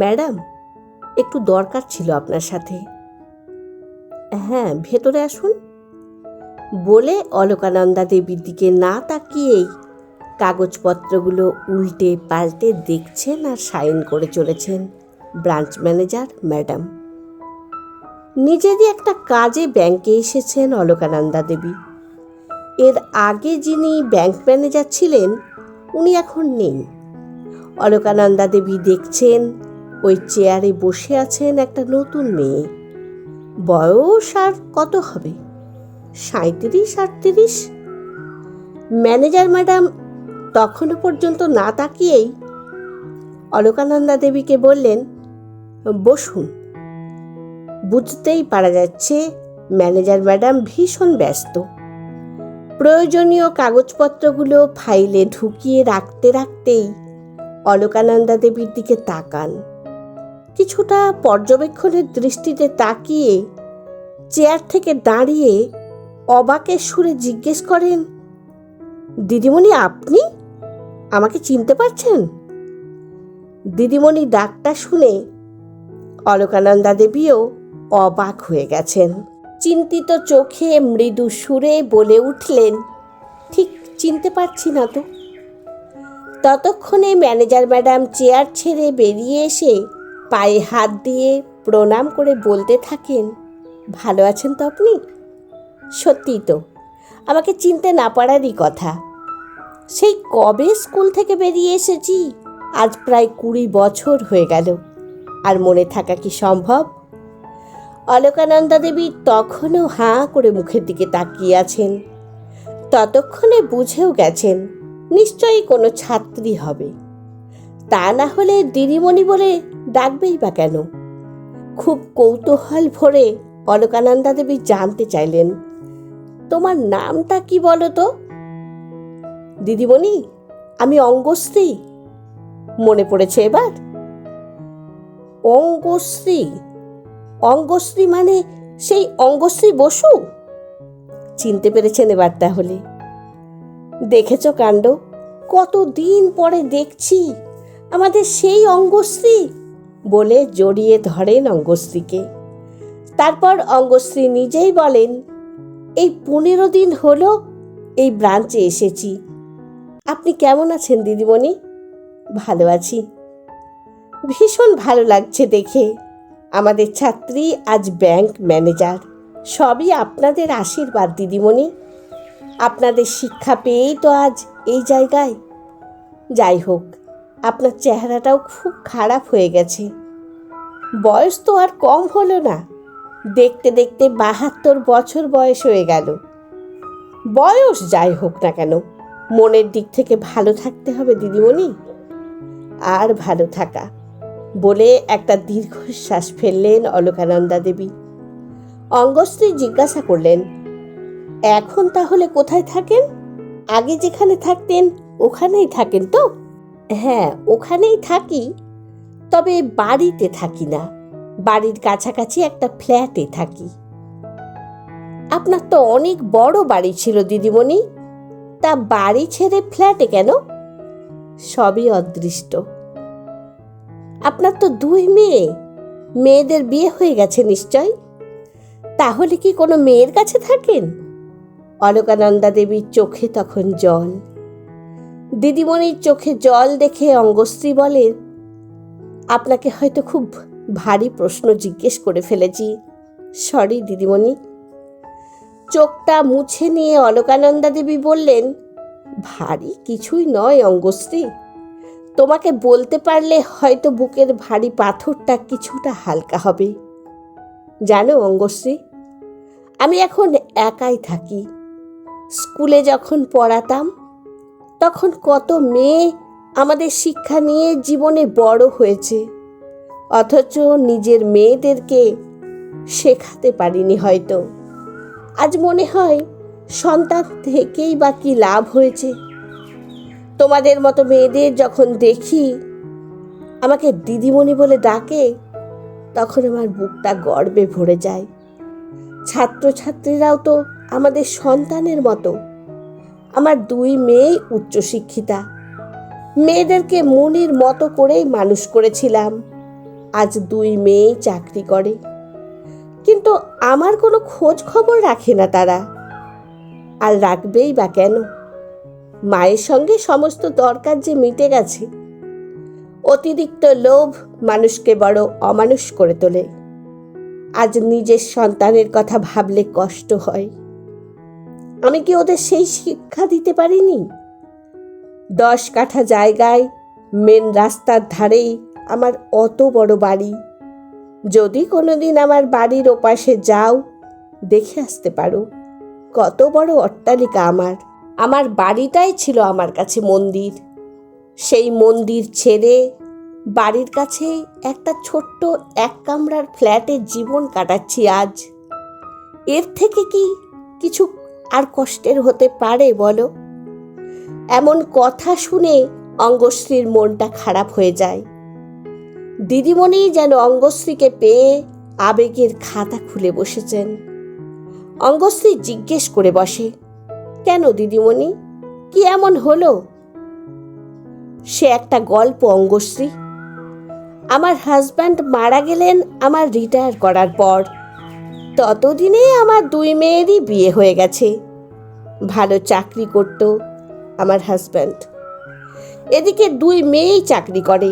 Madam, একটু দরকার ছিল আপনার সাথে। হ্যাঁ, ভেতরে আসুন বলে অলকানন্দা দেবীর দিকে না তাকিয়েই কাগজপত্রগুলো উল্টে পাল্টে দেখছেন আর সাইন করে চলেছেন ব্রাঞ্চ ম্যানেজার ম্যাডাম। নিজেরই একটা কাজে ব্যাংকে এসেছেন অলকানন্দা দেবী। এর আগে যিনি ব্যাংক ম্যানেজার ছিলেন উনি এখন নেই। অলকানন্দা দেবী দেখছেন ওই চেয়ারে বসে আছেন একটা নতুন মেয়ে। বয়স আর কত হবে, 37-38। ম্যানেজার ম্যাডাম তখনও পর্যন্ত না তাকিয়েই অলকানন্দা দেবীকে বললেন, বসুন। বুঝতেই পারা যাচ্ছে ম্যানেজার ম্যাডাম ভীষণ ব্যস্ত। প্রয়োজনীয় কাগজপত্রগুলো ফাইলে ঢুকিয়ে রাখতে রাখতেই অলকানন্দা দেবীর দিকে তাকান। কিছুটা পর্যবেক্ষণের দৃষ্টিতে তাকিয়ে চেয়ার থেকে দাঁড়িয়ে অবাকের সুরে জিজ্ঞেস করেন, দিদিমণি, আপনি আমাকে চিনতে পারছেন? দিদিমণি ডাকটা শুনে অলকানন্দা দেবীও অবাক হয়ে গেছেন। চিন্তিত চোখে মৃদু সুরে বলে উঠলেন, ঠিক চিনতে পারছি না তো। ততক্ষণে ম্যানেজার ম্যাডাম চেয়ার ছেড়ে বেরিয়ে এসে পায়ে হাত দিয়ে প্রণাম করে বলতে থাকেন, ভালো আছেন তো আপনি? সত্যিই তো, আমাকে চিনতে না পারারই কথা। সেই কবে স্কুল থেকে বেরিয়ে এসেছি, আজ প্রায় 20 বছর হয়ে গেল। আর মনে থাকা কি সম্ভব? অলকানন্দা দেবী তখনও হাঁ করে মুখের দিকে তাকিয়ে আছেন। ততক্ষণে বুঝেও গেছেন নিশ্চয়ই কোনো ছাত্রী হবে, তা না হলে দিদিমণি বলে ডাকবেই বা কেন? খুব কৌতূহল ভরে অলকানন্দা দেবী জানতে চাইলেন, তোমার নামটা কি বলো তো? দিদিমণি, আমি অঙ্গশ্রী। মনে পড়েছে এবার? অঙ্গশ্রী? অঙ্গশ্রী মানে সেই অঙ্গশ্রী বসু? চিনতে পেরেছেন এবার তাহলে? দেখেছ কাণ্ড, কতদিন পরে দেখছি আমাদের সেই অঙ্গশ্রী বলে জড়িয়ে ধরেন অঙ্গশ্রীকে। তারপর অঙ্গশ্রী নিজেই বলেন, এই 15 দিন হলো এই ব্রাঞ্চে এসেছি। আপনি কেমন আছেন দিদিমণি? ভালো আছি। ভীষণ ভালো লাগছে দেখে। আমাদের ছাত্রী আজ ব্যাংক ম্যানেজার। সবই আপনাদের আশীর্বাদ দিদিমণি। আপনাদের শিক্ষা পেয়েই তো আজ এই জায়গায়। যাই হোক, আপনার চেহারাটাও খুব খারাপ হয়ে গেছে। বয়স তো আর কম হলো না, দেখতে দেখতে 72 বছর বয়স হয়ে গেল। বয়স যাই হোক না কেন, মনের দিক থেকে ভালো থাকতে হবে দিদিমণি। আর ভালো থাকা বলে একটা দীর্ঘশ্বাস ফেললেন অলকানন্দা দেবী। অঙ্গশ্রী জিজ্ঞাসা করলেন, এখন তাহলে কোথায় থাকেন? আগে যেখানে থাকতেন ওখানেই থাকেন তো? হ্যাঁ, ওখানেই থাকি, তবে বাড়িতে থাকি না। বাড়ির কাছাকাছি একটা ফ্ল্যাটে থাকি। আপনার তো অনেক বড় বাড়ি ছিল দিদিমণি, তা বাড়ি ছেড়ে ফ্ল্যাটে কেন? সবই অদৃষ্ট। আপনার তো 2 মেয়ে, মেয়েদের বিয়ে হয়ে গেছে নিশ্চয়। তাহলে কি কোনো মেয়ের কাছে থাকেন? অলকানন্দা দেবীর চোখে তখন জল। দিদিমণির চোখে জল দেখে অঙ্গশ্রী বলে, আপনাকে হয়তো খুব ভারী প্রশ্ন জিজ্ঞেস করে ফেলেছি, সরি দিদিমণি। চোখটা মুছে নিয়ে অলকানন্দা দেবী বললেন, ভারী কিছুই নয় অঙ্গশ্রী। তোমাকে বলতে পারলে হয়তো বুকের ভারী পাথরটা কিছুটা হালকা হবে। জানো অঙ্গশ্রী, আমি এখন একাই থাকি। স্কুলে যখন পড়াতাম তখন কত মেয়ে আমাদের শিক্ষা নিয়ে জীবনে বড় হয়েছে, অথচ নিজের মেয়েদেরকে শেখাতে পারিনি হয়তো। আজ মনে হয় সন্তান থেকেই বা কি লাভ হয়েছে। তোমাদের মতো মেয়েদের যখন দেখি আমাকে দিদিমণি বলে ডাকে, তখন আমার বুকটা গর্বে ভরে যায়। ছাত্রছাত্রীরাও তো আমাদের সন্তানের মতো। আমার 2 মেয়েই উচ্চশিক্ষিতা। মেয়েদেরকে মনের মতো করেই মানুষ করেছিলাম। আজ 2 মেয়েই চাকরি করে, কিন্তু আমার কোনো খোঁজ খবর রাখে না তারা। আর রাখবেই বা কেন? মায়ের সঙ্গে সমস্ত দরকার যে মিটে গেছে। অতিরিক্ত লোভ মানুষকে বড় অমানুষ করে তোলে। আজ নিজের সন্তানের কথা ভাবলে কষ্ট হয়। আমি কি ওদের সেই শিক্ষা দিতে পারিনি? 10 কাঠা জায়গায় মেন রাস্তার ধারেই আমার অত বড় বাড়ি। যদি কোনোদিন আমার বাড়ির ওপাশে যাও, দেখে আসতে পারো কত বড় অট্টালিকা আমার। আমার বাড়িটাই ছিল আমার কাছে মন্দির। সেই মন্দির ছেড়ে বাড়ির কাছে একটা ছোট্ট 1 কামরার ফ্ল্যাটে জীবন কাটাচ্ছি আজ। এর থেকে কি কিছু আর কষ্টের হতে পারে বলো? এমন কথা শুনে অঙ্গশ্রীর মনটা খারাপ হয়ে যায়। দিদিমণি যেন অঙ্গশ্রীকে পেয়ে আবেগের খাতা খুলে বসেছেন। অঙ্গশ্রী জিজ্ঞেস করে বসে, কেন দিদিমণি, কি এমন হলো? সে একটা গল্প অঙ্গশ্রী। আমার হাজব্যান্ড মারা গেলেন আমার রিটায়ার করার পর। ততদিনে আমার 2 মেয়েরই বিয়ে হয়ে গেছে। ভালো চাকরি করত আমার হাজব্যান্ড। এদিকে 2 মেয়েই চাকরি করে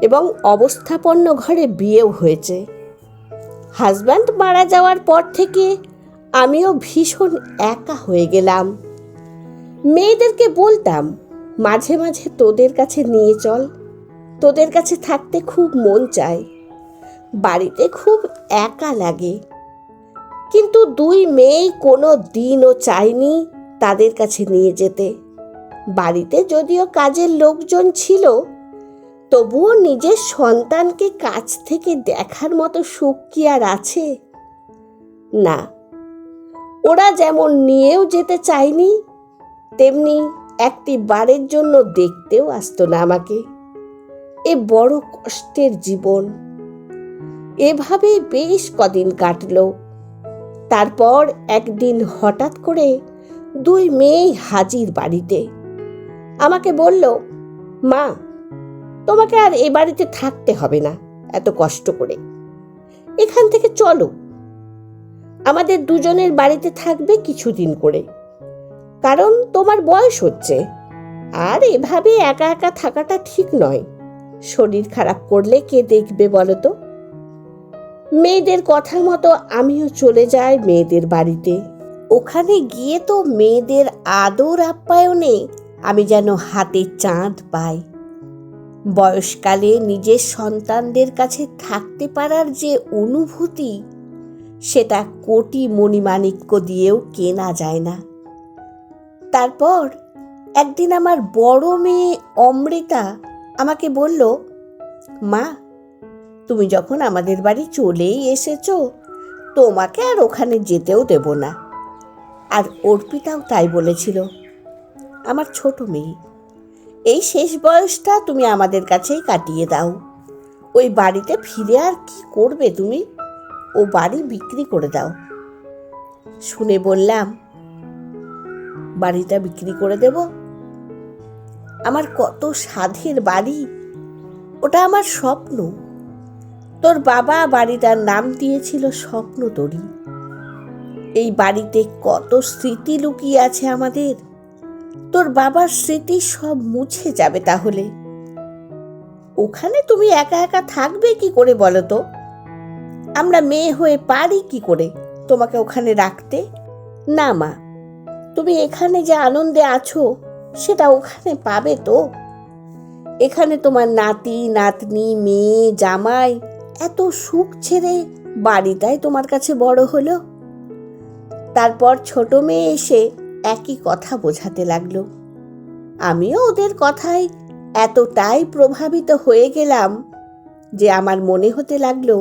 এবং অবস্থাপন্ন ঘরে বিয়েও হয়েছে। হাজব্যান্ড মারা যাওয়ার পর থেকে আমিও ভীষণ একা হয়ে গেলাম। মেয়েদেরকে বলতাম, মাঝে মাঝে তোদের কাছে নিয়ে চল, তোদের কাছে থাকতে খুব মন চায়, বাড়িতে খুব একা লাগে। কিন্তু 2 মেয়েই কোনো দিনও চায়নি তাদের কাছে নিয়ে যেতে। বাড়িতে যদিও কাজের লোকজন ছিল, তবুও নিজের সন্তানকে কাছ থেকে দেখার মতো সুখ কি আর আছে? না, ওরা যেমন নিয়েও যেতে চায়নি, তেমনি একটি বারের জন্য দেখতেও আসতো না আমাকে। এ বড় কষ্টের জীবন। এভাবে বেশ কদিন কাটলো। তারপর একদিন হঠাৎ করে 2 মেয়েই হাজির বাড়িতে। আমাকে বলল, মা, তোমাকে আর এ বাড়িতে থাকতে হবে না এত কষ্ট করে, এখান থেকে চলো। আমাদের দুজনের বাড়িতে থাকবে কিছুদিন করে, কারণ তোমার বয়স হচ্ছে, আর এভাবে একা একা থাকাটা ঠিক নয়। শরীর খারাপ করলে কে দেখবে বলো তো? মেয়েদের কথা মতো আমিও চলে যাই মেয়েদের বাড়িতে। ওখানে গিয়ে তো মেয়েদের আদর আপ্যায়নে আমি যেন হাতে চাঁদ পাই। বয়সকালে নিজের সন্তানদের কাছে থাকতে পারার যে অনুভূতি, সেটা কোটি মণিমাণিক্য দিয়েও কেনা যায় না। তারপর একদিন আমার বড় মেয়ে অমৃতা আমাকে বলল, মা, তুমি যখন আমাদের বাড়ি চলেই এসেছো, তোমাকে আর ওখানে যেতেও দেব না। আর অর্পিতাও তাই বলেছিল। আমার ছোট মেয়ে, এই শেষ বয়সটা তুমি আমাদের কাছেই কাটিয়ে দাও। ওই বাড়িতে ফিরে আর কি করবে তুমি? ও বাড়ি বিক্রি করে দাও। শুনে বললাম, বাড়িটা বিক্রি করে দেব? আমার কত সাধের বাড়ি, ওটা আমার স্বপ্ন। তোর বাবা বাড়িটার নাম দিয়েছিল স্বপ্নতরী। এই বাড়িতে কত স্মৃতি লুকিয়ে আছে আমাদের। তোর বাবার স্মৃতি সব মুছে যাবে তাহলে। ওখানে তুমি একা একা থাকবে কি করে বলো তো? আমরা মেয়ে হয়ে পারি কি করে তোমাকে ওখানে রাখতে? না মা, তুমি এখানে যে আনন্দে আছো সেটা ওখানে পাবে তো? এখানে তোমার নাতি নাতনি, মেয়ে, জামাই এত সুখ ছেড়ে বাড়িটাই তোমার কাছে বড় হলো। তারপর ছোট মেয়ে এসে একই কথা বোঝাতে লাগলো। আমিও ওদের কথায় এতটাই প্রভাবিত হয়ে গেলাম যে আমার মনে হতে লাগলো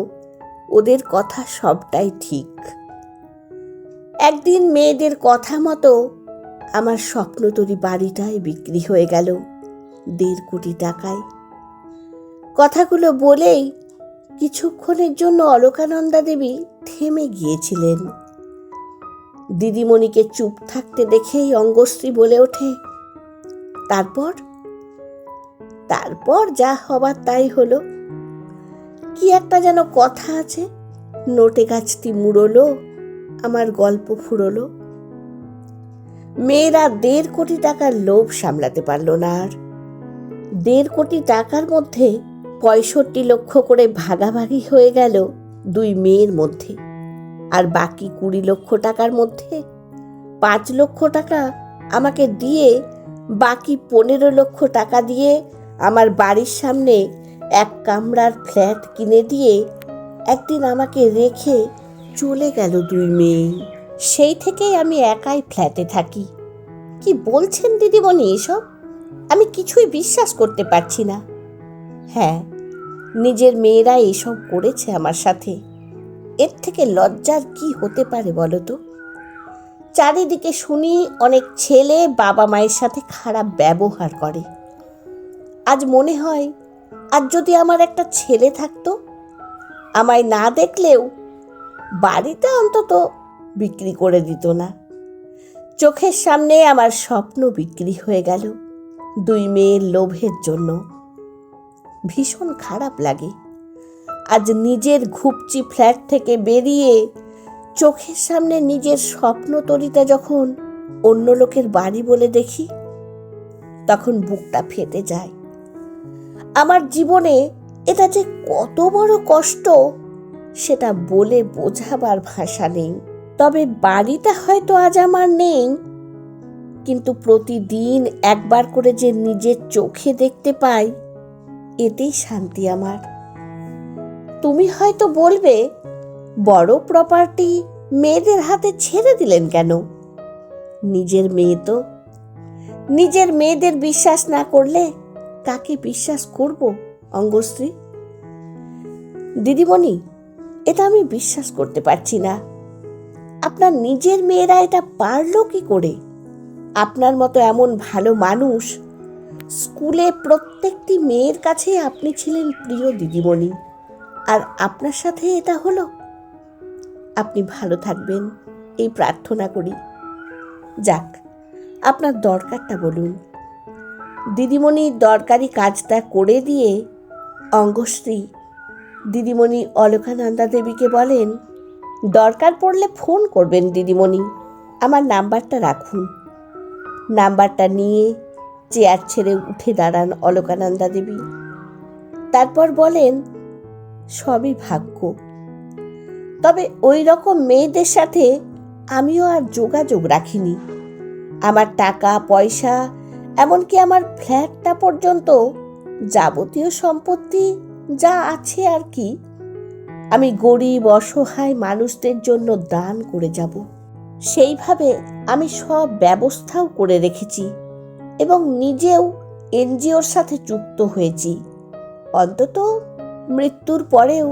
ওদের কথা সবটাই ঠিক। একদিন মেয়েদের কথা মতো আমার স্বপ্নতরী বাড়িটাই বিক্রি হয়ে গেল 1.5 কোটি টাকায়। কথাগুলো বলেই কিছুক্ষণের জন্য অলকানন্দা দেবী থেমে গিয়েছিলেন। দিদিমণিকে চুপ থাকতে দেখেই অঙ্গশ্রী বলে ওঠে, তারপর যা হবার তাই হলো। কি একটা যেন কথা আছে, নোটে গাছটি মুড়লো, আমার গল্প ফুরলো। মেয়েরা 1.5 কোটি টাকার লোভ সামলাতে পারল না আর। 1.5 কোটি টাকার মধ্যে 65 লক্ষ করে ভাগাভাগি হয়ে গেল 2 মেয়ের মধ্যে, আর বাকি 20 লক্ষ টাকার মধ্যে 5 লক্ষ টাকা আমাকে দিয়ে বাকি 15 লক্ষ টাকা দিয়ে আমার বাড়ির সামনে 1 কামরার ফ্ল্যাট কিনে দিয়ে একদিন আমাকে রেখে চলে গেল 2 মেয়ে। সেই থেকেই আমি একাই ফ্ল্যাটে থাকি। কি বলছেন দিদিমণি এসব? আমি কিছুই বিশ্বাস করতে পারছি না। হ্যাঁ, নিজের মেয়েরা এসব করেছে আমার সাথে। এর থেকে লজ্জার কি হতে পারে বলো তো? চারিদিকে শুনি অনেক ছেলে বাবা মায়ের সাথে খারাপ ব্যবহার করে। আজ মনে হয়, আজ যদি আমার একটা ছেলে থাকতো, আমায় না দেখলেও বাড়িটা অন্তত বিক্রি করে দিত না। চোখের সামনে আমার স্বপ্ন বিক্রি হয়ে গেল 2 মেয়ের লোভের জন্য। ভীষণ খারাপ লাগে। আজ নিজের ঘুপচি ফ্ল্যাট থেকে বেরিয়ে চোখের সামনে নিজের স্বপ্ন তরিটা যখন অন্য লোকের বাড়ি বলে দেখি, তখন বুকটা ফেটে যায়। আমার জীবনে এটা যে কত বড় কষ্ট, সেটা বলে বোঝাবার ভাষা নেই। তবে বাড়িটা হয়তো আজ আমার নেই, কিন্তু প্রতিদিন একবার করে যে নিজের চোখে দেখতে পাই, এতেই শান্তি আমার। তুমি হয়তো বলবে, বড় প্রপার্টি মেয়েদের হাতে ছেড়ে দিলেন কেন? নিজের মেয়ে তো। নিজের মেয়েদের বিশ্বাস না করলে কাকে বিশ্বাস করব অঙ্গশ্রী? দিদিমণি, এটা আমি বিশ্বাস করতে পারছি না। আপনার নিজের মেয়েরা এটা পারলো কি করে? আপনার মতো এমন ভালো মানুষ, স্কুলে প্রত্যেকটি মেয়ের কাছে আপনি ছিলেন প্রিয় দিদিমণি, আর আপনার সাথে এটা হলো? আপনি ভালো থাকবেন এই প্রার্থনা করি। যাক, আপনার দরকারটা বলুন। দিদিমণি দরকারি কাজটা করে দিয়ে অঙ্গশ্রী দিদিমণি অলকানন্দা দেবীকে বলেন, দরকার পড়লে ফোন করবেন দিদিমণি, আমার নাম্বারটা রাখুন। নাম্বারটা নিয়ে চেয়ার ছেড়ে উঠে দাঁড়ান অলকানন্দা দেবী। তারপর বলেন, সবই ভাগ্য। তবে ওই রকম মেয়েদের সাথে আমিও আর যোগাযোগ রাখিনি। আমার টাকা পয়সা, এমনকি আমার ফ্ল্যাটটা পর্যন্ত, যাবতীয় সম্পত্তি যা আছে আর কি, আমি গরিব অসহায় মানুষদের জন্য দান করে যাব। সেইভাবে আমি সব ব্যবস্থাও করে রেখেছি এবং নিজেও এনজিওর সাথে যুক্ত হয়েছি। অন্তত মৃত্যুর পরেও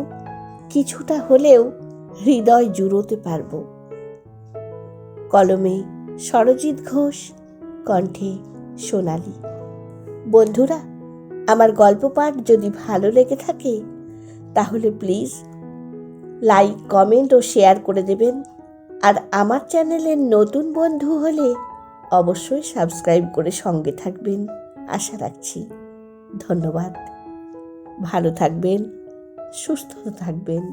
কিছুটা হলেও হৃদয় জুড়োতে পারব। কলমে সরজিৎ ঘোষ, কণ্ঠে সোনালী। বন্ধুরা, আমার গল্প পাঠ যদি ভালো লেগে থাকে তাহলে প্লিজ লাইক, কমেন্ট ও শেয়ার করে দেবেন। আর আমার চ্যানেলের নতুন বন্ধু হলে অবশ্যই সাবস্ক্রাইব করে সঙ্গে থাকবেন আশা রাখছি। ধন্যবাদ। ভালো থাকবেন, সুস্থ থাকবেন।